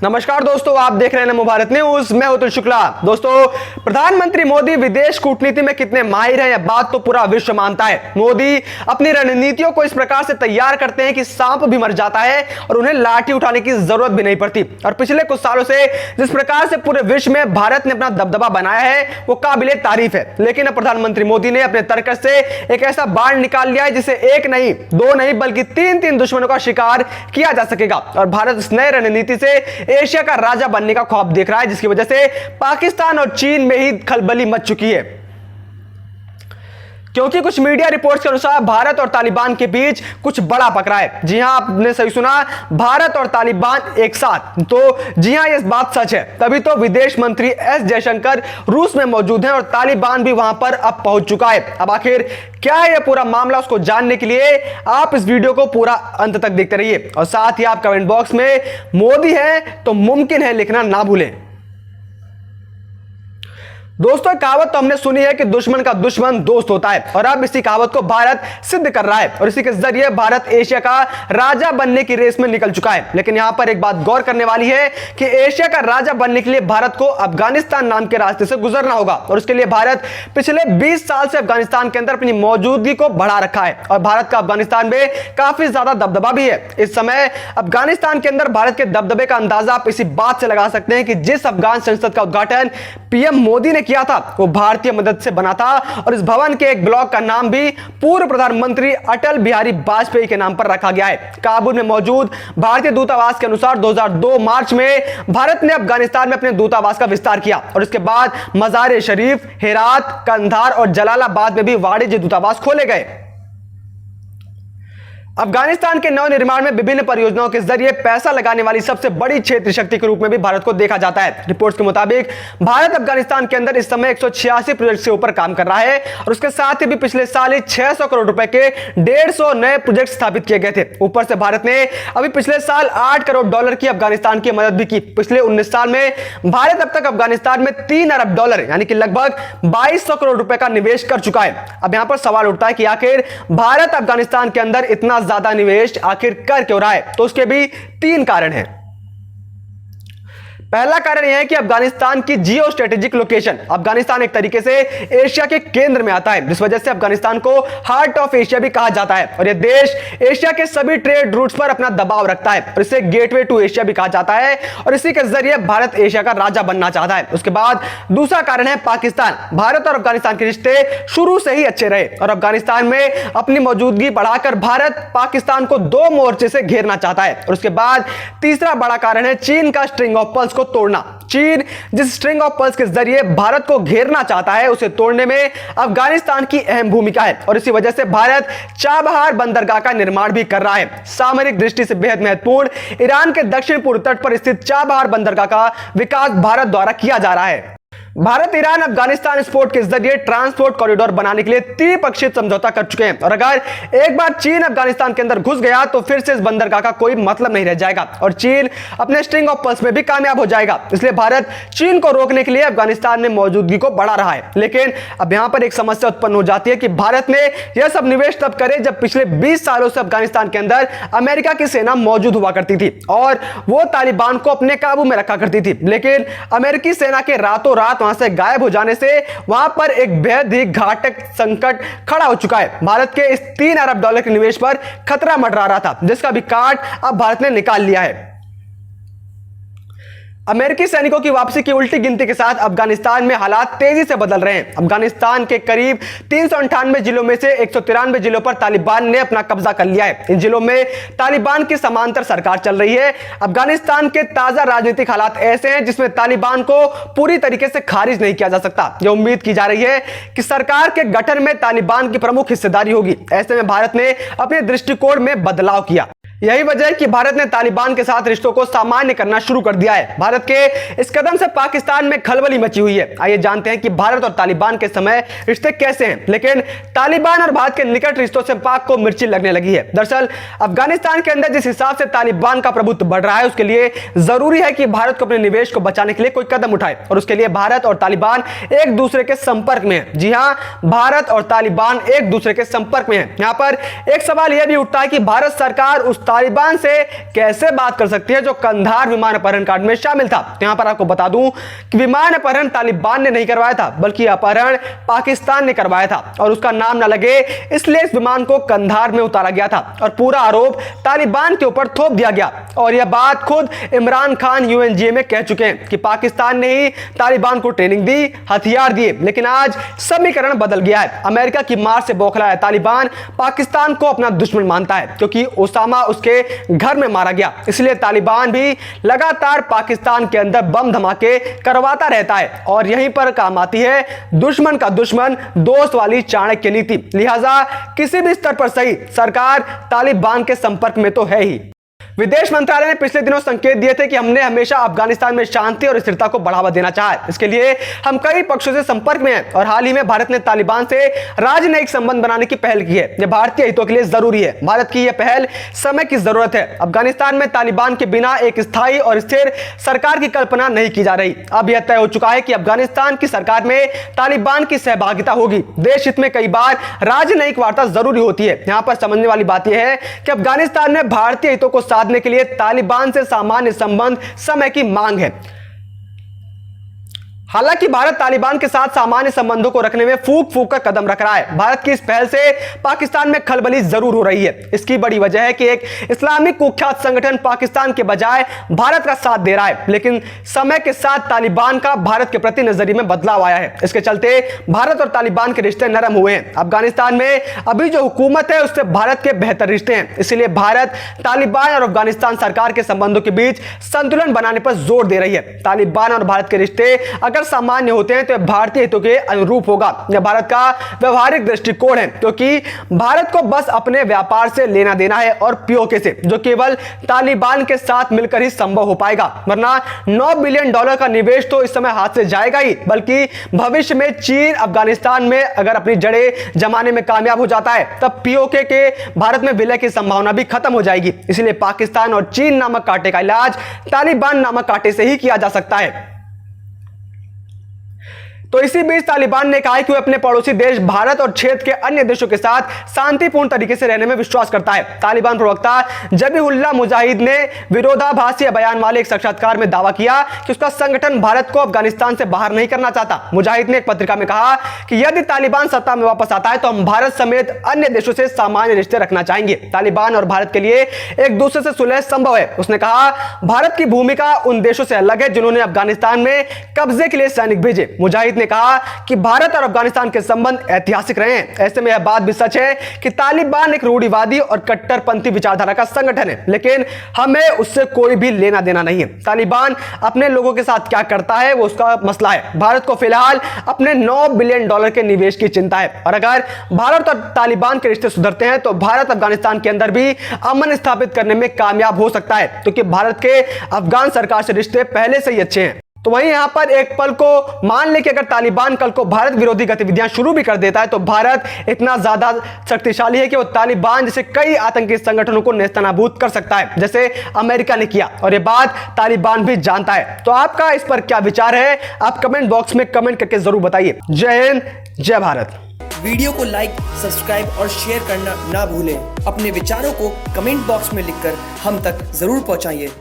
नमस्कार दोस्तों, आप देख रहे हैं नमो भारत न्यूज। मैं अतुल शुक्ला। दोस्तों, प्रधानमंत्री मोदी विदेश कूटनीति में कितने माहिर हैं, यह बात तो पूरा विश्व मानता है। मोदी अपनी रणनीतियों को इस प्रकार से तैयार करते हैं कि सांप भी मर जाता है और उन्हें लाठी उठाने की जरूरत भी नहीं पड़ती। और पिछले कुछ सालों से जिस प्रकार से पूरे विश्व में भारत ने अपना दबदबा बनाया है वो काबिले तारीफ है। लेकिन अब प्रधानमंत्री मोदी ने अपने तर्कस से एक ऐसा बाढ़ निकाल लिया है जिसे एक नहीं, दो नहीं, बल्कि तीन दुश्मनों का शिकार किया जा सकेगा। और भारत इस नए रणनीति से एशिया का राजा बनने का ख्वाब देख रहा है, जिसकी वजह से पाकिस्तान और चीन में ही खलबली मच चुकी है। क्योंकि कुछ मीडिया रिपोर्ट्स के अनुसार भारत और तालिबान के बीच कुछ बड़ा पक रहा है। जी हां, आपने सही सुना, भारत और तालिबान एक साथ। तो जी हां, यह बात सच है। तभी तो विदेश मंत्री एस जयशंकर रूस में मौजूद हैं और तालिबान भी वहां पर अब पहुंच चुका है। अब आखिर क्या है यह पूरा मामला, उसको जानने के लिए आप इस वीडियो को पूरा अंत तक देखते रहिए। और साथ ही आप कमेंट बॉक्स में मोदी है तो मुमकिन है लिखना ना भूलें। दोस्तों, कहावत तो हमने सुनी है कि दुश्मन का दुश्मन दोस्त होता है, और अब इसी कहावत को भारत सिद्ध कर रहा है और इसी के जरिए भारत एशिया का राजा बनने की रेस में निकल चुका है। लेकिन यहां पर एक बात गौर करने वाली है कि एशिया का राजा बनने के लिए भारत को अफगानिस्तान नाम के रास्ते से गुजरना होगा। और उसके लिए भारत पिछले 20 साल से अफगानिस्तान के अंदर अपनी मौजूदगी को बढ़ा रखा है और भारत का अफगानिस्तान में काफी ज्यादा दबदबा भी है। इस समय अफगानिस्तान के अंदर भारत के दबदबे का अंदाजा आप इसी बात से लगा सकते हैं कि जिस अफगान संसद का उद्घाटन पीएम मोदी ने किया था वो भारतीय मदद से बना था। और इस भवन के एक ब्लॉक का नाम भी पूर्व प्रधानमंत्री अटल बिहारी वाजपेयी के नाम पर रखा गया है। काबुल में मौजूद भारतीय दूतावास के अनुसार 2002 मार्च में भारत ने अफगानिस्तान में अपने दूतावास का विस्तार किया और इसके बाद मजार शरीफ, हेरात, कंधार और जलालाबाद में भी वाणिज्य दूतावास खोले गए। अफगानिस्तान के नवनिर्माण में विभिन्न परियोजनाओं के जरिए पैसा लगाने वाली सबसे बड़ी क्षेत्रीय शक्ति के रूप में भी भारत को देखा जाता है। रिपोर्ट्स के मुताबिक भारत अफगानिस्तान के अंदर इस समय 186 प्रोजेक्ट से ऊपर काम कर रहा है और उसके साथ ही भी पिछले साल ही 600 करोड़ रुपए के 150 नए प्रोजेक्ट स्थापित किए गए थे। ऊपर से भारत ने अभी पिछले साल $8 करोड़ की अफगानिस्तान की मदद भी की। पिछले 19 साल में भारत अब तक अफगानिस्तान में $3 अरब यानी कि लगभग 2200 करोड़ रुपए का निवेश कर चुका है। अब यहां पर सवाल उठता है कि आखिर भारत अफगानिस्तान के अंदर इतना ज्यादा निवेश आखिर कर क्यों रहा है? तो उसके भी 3 कारण हैं। पहला कारण यह है कि अफगानिस्तान की जियो स्ट्रेटेजिक लोकेशन। अफगानिस्तान एक तरीके से एशिया के केंद्र में आता है, जिस वजह से अफगानिस्तान को हार्ट ऑफ एशिया भी कहा जाता है और यह देश एशिया के सभी ट्रेड रूट्स पर अपना दबाव रखता है और इसे गेटवे टू एशिया भी कहा जाता है और इसी के जरिए भारत एशिया का राजा बनना चाहता है। उसके बाद दूसरा कारण है पाकिस्तान। भारत और अफगानिस्तान के रिश्ते शुरू से ही अच्छे रहे और अफगानिस्तान में अपनी मौजूदगी बढ़ाकर भारत पाकिस्तान को 2 मोर्चे से घेरना चाहता है। और उसके बाद तीसरा बड़ा कारण है चीन का स्ट्रिंग ऑफ पर्ल्स को तोड़ना। चीन जिस स्ट्रिंग ऑफ पर्ल्स के जरिए भारत को घेरना चाहता है उसे तोड़ने में अफगानिस्तान की अहम भूमिका है और इसी वजह से भारत चाबहार बंदरगाह का निर्माण भी कर रहा है। सामरिक दृष्टि से बेहद महत्वपूर्ण ईरान के दक्षिण पूर्व तट पर स्थित चाबहार बंदरगाह का विकास भारत द्वारा किया जा रहा है। भारत ईरान अफगानिस्तान स्पोर्ट के जरिए ट्रांसपोर्ट कॉरिडोर बनाने के लिए त्रिपक्षीय समझौता कर चुके हैं और अगर एक बार चीन अफगानिस्तान के अंदर घुस गया तो फिर से इस बंदरगाह का कोई मतलब नहीं रह जाएगा और चीन अपने स्ट्रिंग ऑफ पर्ल्स में भी कामयाब हो जाएगा। इसलिए भारत चीन को रोकने के लिए अफगानिस्तान में मौजूदगी को बढ़ा रहा है। लेकिन अब यहां पर एक समस्या उत्पन्न हो जाती है कि भारत ने यह सब निवेश तब करे जब पिछले 20 सालों से अफगानिस्तान के अंदर अमेरिका की सेना मौजूद हुआ करती थी और वो तालिबान को अपने काबू में रखा करती थी। लेकिन अमेरिकी सेना के रातों रात वहां से गायब हो जाने से वहां पर एक बेहद ही घातक संकट खड़ा हो चुका है। भारत के इस $3 अरब के निवेश पर खतरा मंडरा रहा था, जिसका भी काट अब भारत ने निकाल लिया है। अमेरिकी सैनिकों की वापसी की उल्टी गिनती के साथ अफगानिस्तान में हालात तेजी से बदल रहे हैं। अफगानिस्तान के करीब 398 जिलों में से 193 जिलों पर तालिबान ने अपना कब्जा कर लिया है। इन जिलों में तालिबान की समांतर सरकार चल रही है। अफगानिस्तान के ताजा राजनीतिक हालात ऐसे हैं जिसमें तालिबान को पूरी तरीके से खारिज नहीं किया जा सकता। यह उम्मीद की जा रही है कि सरकार के गठन में तालिबान की प्रमुख हिस्सेदारी होगी। ऐसे में भारत ने अपने दृष्टिकोण में बदलाव किया। यही वजह है कि भारत ने तालिबान के साथ रिश्तों को सामान्य करना शुरू कर दिया है। भारत के इस कदम से पाकिस्तान में खलबली मची हुई है। आइए जानते हैं कि भारत और तालिबान के समय रिश्ते कैसे हैं। लेकिन तालिबान और भारत के निकट रिश्तों से पाक को मिर्ची लगने लगी है। दरअसल अफगानिस्तान के अंदर जिस हिसाब से तालिबान का प्रभुत्व बढ़ रहा है उसके लिए जरूरी है कि भारत को अपने निवेश को बचाने के लिए कोई कदम उठाए और उसके लिए भारत और तालिबान एक दूसरे के संपर्क में है। जी हां, भारत और तालिबान एक दूसरे के संपर्क में है। यहां पर एक सवाल यह भी उठता है कि भारत सरकार उस तालिबान से कैसे बात कर सकती है जो कंधार विमान अपहरण कांड में शामिल था। तो यहां पर आपको बता दूं कि विमान अपहरण तालिबान ने नहीं करवाया था, बल्कि अपहरण पाकिस्तान ने करवाया था और उसका नाम न लगे इसलिए इस विमान को कंधार में उतारा गया था और पूरा आरोप तालिबान के ऊपर थोप दिया गया। और यह बात खुद इमरान खान यूएनजीए में कह चुके हैं कि पाकिस्तान ने ही तालिबान को ट्रेनिंग दी, हथियार दिए। लेकिन आज समीकरण बदल गया है। अमेरिका की मार से बौखलाया तालिबान पाकिस्तान को अपना दुश्मन मानता है क्योंकि ओसामा उसके घर में मारा गया, इसलिए तालिबान भी लगातार पाकिस्तान के अंदर बम धमाके करवाता रहता है। और यहीं पर काम आती है दुश्मन का दुश्मन दोस्त वाली चाणक्य नीति। लिहाजा किसी भी स्तर पर सही सरकार तालिबान के संपर्क में तो है ही। विदेश मंत्रालय ने पिछले दिनों संकेत दिए थे कि हमने हमेशा अफगानिस्तान में शांति और स्थिरता को बढ़ावा देना चाहा है। इसके लिए हम कई पक्षों से संपर्क में हैं और हाल ही में भारत ने तालिबान से राजनयिक संबंध बनाने की पहल की है। यह भारतीय हितों के लिए जरूरी है। भारत की यह पहल समय की जरूरत है। अफगानिस्तान में तालिबान के बिना एक स्थायी और स्थिर सरकार की कल्पना नहीं की जा रही। अब यह तय हो चुका है कि अफगानिस्तान की सरकार में तालिबान की सहभागिता होगी। देश हित में कई बार राजनयिक वार्ता जरूरी होती है। यहां पर समझने वाली बात यह है कि अफगानिस्तान में भारतीय हितों को साधने के लिए तालिबान से सामान्य संबंध समय की मांग है। हालांकि भारत तालिबान के साथ सामान्य संबंधों को रखने में फूक फूक कर कदम रख रहा है। भारत की इस पहल से पाकिस्तान में खलबली जरूर हो रही है। इसकी बड़ी वजह है कि एक इस्लामिक कुख्यात संगठन पाकिस्तान के बजाय भारत का साथ दे रहा है, लेकिन समय के साथ तालिबान का भारत के प्रति नजरिए में बदलाव आया है। इसके चलते भारत और तालिबान के रिश्ते नरम हुए हैं। अफगानिस्तान में अभी जो हुकूमत है उससे भारत के बेहतर रिश्ते हैं, इसलिए भारत तालिबान और अफगानिस्तान सरकार के संबंधों के बीच संतुलन बनाने पर जोर दे रही है। तालिबान और भारत के रिश्ते अगर सामान्य होते हैं तो भारतीय हितों के अनुरूप होगा। यह भारत का व्यवहारिक दृष्टिकोण है क्योंकि भारत को बस अपने व्यापार से लेना देना है और पीओके से, जो केवल तालिबान के साथ मिलकर ही संभव हो पाएगा। वरना $9 बिलियन का निवेश तो इस समय हाथ से जाएगा ही, बल्कि भविष्य में चीन अफगानिस्तान में अगर अपनी जड़ें जमाने में कामयाब हो जाता है तब पीओके के भारत में विलय की संभावना भी खत्म हो जाएगी। इसलिए पाकिस्तान और चीन नामक कांटे का इलाज तालिबान नामक कांटे से ही किया जा सकता है। तो इसी बीच तालिबान ने कहा है कि वह अपने पड़ोसी देश भारत और क्षेत्र के अन्य देशों के साथ शांतिपूर्ण तरीके से रहने में विश्वास करता है। तालिबान प्रवक्ता जबीहुल्लाह मुजाहिद ने विरोधाभासी बयान वाले एक साक्षात्कार में दावा किया कि उसका संगठन भारत को अफगानिस्तान से बाहर नहीं करना चाहता। मुजाहिद ने एक पत्रिका में कहा कि यदि तालिबान सत्ता में वापस आता है तो हम भारत समेत अन्य देशों से सामान्य रिश्ते रखना चाहेंगे। तालिबान और भारत के लिए एक दूसरे से सुलह संभव है। उसने कहा भारत की भूमिका उन देशों से अलग है जिन्होंने अफगानिस्तान में कब्जे के लिए सैनिक भेजे। मुजाहिद ने कहा कि भारत और अफगानिस्तान के संबंध ऐतिहासिक रहे हैं। ऐसे में यह बात भी सच है कि तालिबान एक रूढ़िवादी और कट्टरपंथी विचारधारा का संगठन है, लेकिन हमें उससे कोई भी लेना देना नहीं है। तालिबान अपने लोगों के साथ क्या करता है वो उसका मसला है। भारत को फिलहाल अपने $9 बिलियन के निवेश की चिंता है और अगर भारत और तालिबान के रिश्ते सुधरते हैं तो भारत अफगानिस्तान के अंदर भी अमन स्थापित करने में कामयाब हो सकता है, क्योंकि भारत के अफगान सरकार से रिश्ते पहले से ही अच्छे हैं। तो वहीं यहां पर एक पल को मान ले कि अगर तालिबान कल को भारत विरोधी गतिविधियां शुरू भी कर देता है तो भारत इतना ज्यादा शक्तिशाली है कि वो तालिबान जैसे कई आतंकी संगठनों को नेस्तनाबूद कर सकता है, जैसे अमेरिका ने किया, और ये बात तालिबान भी जानता है। तो आपका इस पर क्या विचार है, आप कमेंट बॉक्स में कमेंट करके जरूर बताइए। जय हिंद, जय भारत। वीडियो को लाइक, सब्सक्राइब और शेयर करना ना भूलें। अपने विचारों को कमेंट बॉक्स में लिखकर हम तक जरूर पहुंचाइए।